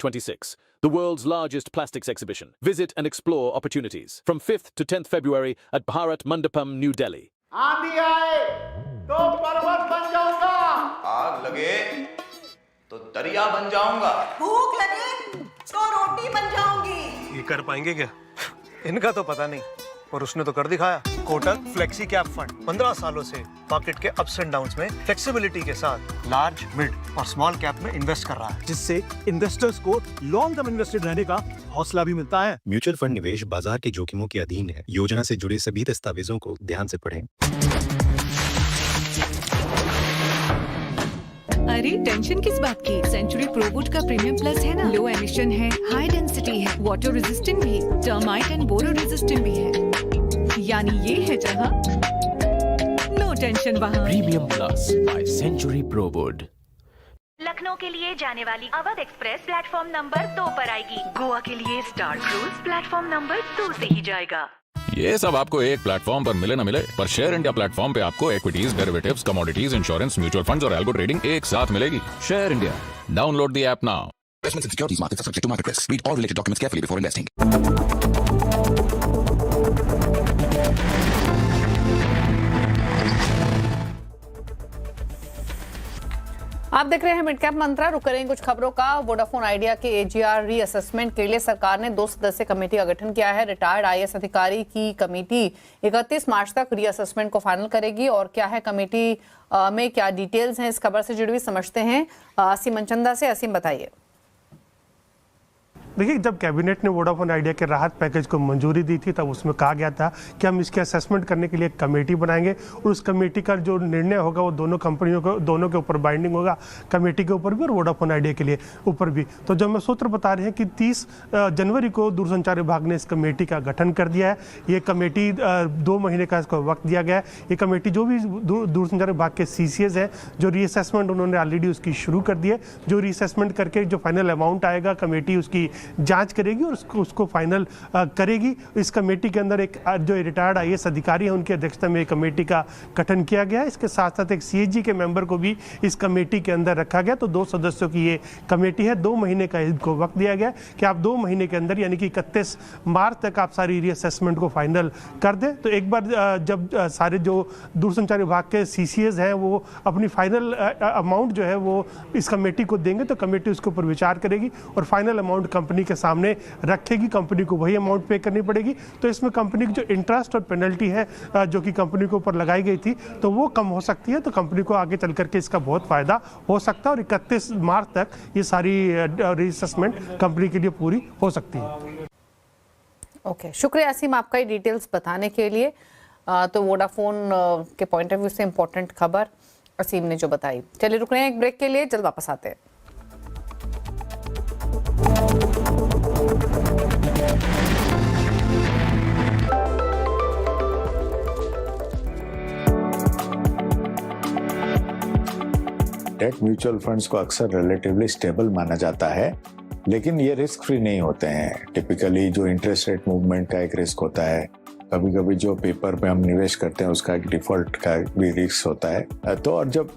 26, the world's largest plastics exhibition. Visit and explore opportunities from 5th to 10th February at Bharat Mandapam, New Delhi. आंधी आए तो पर्वत बन जाऊंगा, आग लगे तो दरिया बन जाऊंगा, भूख लगे तो रोटी बन जाऊंगी। ये कर पाएंगे क्या? इनका तो पता नहीं, और उसने तो कर दिखाया। कोटक फ्लेक्सी कैप फंड 15 सालों से मार्केट के अप्स एंड डाउन्स में फ्लेक्सिबिलिटी के साथ लार्ज, मिड और स्मॉल कैप में इन्वेस्ट कर रहा है, जिससे इन्वेस्टर्स को लॉन्ग टर्म इन्वेस्टेड रहने का हौसला भी मिलता है। म्यूचुअल फंड निवेश बाजार के जोखिमों के अधीन है। योजना से जुड़े सभी दस्तावेजों को ध्यान से पढ़ें। अरे टेंशन किस बात की? सेंचुरी प्रोवुड का प्रीमियम प्लस है ना, लो एमिशन है, हाई डेंसिटी है, वाटर रेजिस्टेंट भी, टर्माइट एंड बोरो रेजिस्टेंट भी है। यानी ये है जहां नो टेंशन वहां। Premium plus by Century Prowood. Lucknow के लिए जाने वाली अवध एक्सप्रेस प्लेटफॉर्म नंबर 2 पर आएगी। गोवा के लिए स्टार क्रूज प्लेटफॉर्म नंबर 2 से ही जाएगा। ये सब आपको एक प्लेटफॉर्म पर मिले ना मिले, पर शेयर इंडिया प्लेटफॉर्म पे आपको equities, derivatives, commodities, insurance, mutual funds और एल्गो ट्रेडिंग एक साथ मिलेगी। Share India, download the app now. Investments in securities markets are subject to market risk. Read all related documents carefully before investing. आप देख रहे हैं मिड कैप मंत्रा। रुक करेंगे कुछ खबरों का। वोडाफोन आइडिया के एजीआर रीअसेसमेंट के लिए सरकार ने 2 सदस्यीय कमेटी का गठन किया है। रिटायर्ड आईएएस अधिकारी की कमेटी 31 मार्च तक रीअसेसमेंट को फाइनल करेगी। और क्या है कमेटी में क्या डिटेल्स हैं, इस खबर से जुड़ी हुई समझते हैं असीम मनचंदा से। असीम बताइए। देखिए, जब कैबिनेट ने वोडाफोन आइडिया के राहत पैकेज को मंजूरी दी थी तब उसमें कहा गया था कि हम इसके असेसमेंट करने के लिए एक कमेटी बनाएंगे और उस कमेटी का जो निर्णय होगा वो दोनों कंपनियों को, दोनों के ऊपर बाइंडिंग होगा, कमेटी के ऊपर भी और वोडाफोन आइडिया के लिए ऊपर भी। तो जब मैं सूत्र बता रहे हैं कि 30 जनवरी को दूरसंचार विभाग ने इस कमेटी का गठन कर दिया है। ये कमेटी 2 महीने का इसको वक्त दिया गया है। ये कमेटी जो भी दूरसंचार विभाग के CCS हैं, जो रीअसेसमेंट उन्होंने ऑलरेडी उसकी शुरू कर दी है, जो रीअसेसमेंट करके जो फाइनल अमाउंट आएगा कमेटी उसकी जांच करेगी और उसको फाइनल करेगी। इस कमेटी के अंदर एक जो रिटायर्ड आईएएस अधिकारी है उनकी अध्यक्षता में एक कमेटी का गठन किया गया है। इसके साथ साथ एक CAG के मेंबर को भी इस कमेटी के अंदर रखा गया। तो 2 सदस्यों की ये कमेटी है। 2 महीने का इनको वक्त दिया गया कि आप 2 महीने के अंदर यानी कि 31 मार्च तक आप सारी रीअसेसमेंट को फाइनल कर दें। तो एक बार जब सारे जो दूरसंचार विभाग के CCS हैं वो अपनी फाइनल अमाउंट जो है वो इस कमेटी को देंगे तो कमेटी उसके ऊपर विचार करेगी और फाइनल अमाउंट कंपनी के सामने रखेगी। कंपनी को वही अमाउंट पे करनी पड़ेगी। तो इसमें कंपनी की जो इंटरेस्ट और पेनल्टी है जो कि कंपनी के ऊपर लगाई गई थी तो वो कम हो सकती है। तो कंपनी को आगे चल करके इसका बहुत फायदा हो सकता है और 31 मार्च तक ये सारी रीअसेसमेंट कंपनी के लिए पूरी हो सकती है। ओके, शुक्रिया असीम आपका ये डिटेल्स बताने के लिए। तो वोडाफोन के पॉइंट ऑफ व्यू से इंपॉर्टेंट खबर असीम ने जो बताई। चलिए रुक रहे हैं एक ब्रेक के लिए, जल्द वापस आते हैं। डेट म्यूचुअल फंड्स को अक्सर रिलेटिवली स्टेबल माना जाता है, लेकिन ये रिस्क फ्री नहीं होते हैं। टिपिकली जो इंटरेस्ट रेट मूवमेंट का एक रिस्क होता है, कभी कभी जो पेपर पे हम निवेश करते हैं उसका एक डिफॉल्ट का भी रिस्क होता है। तो और जब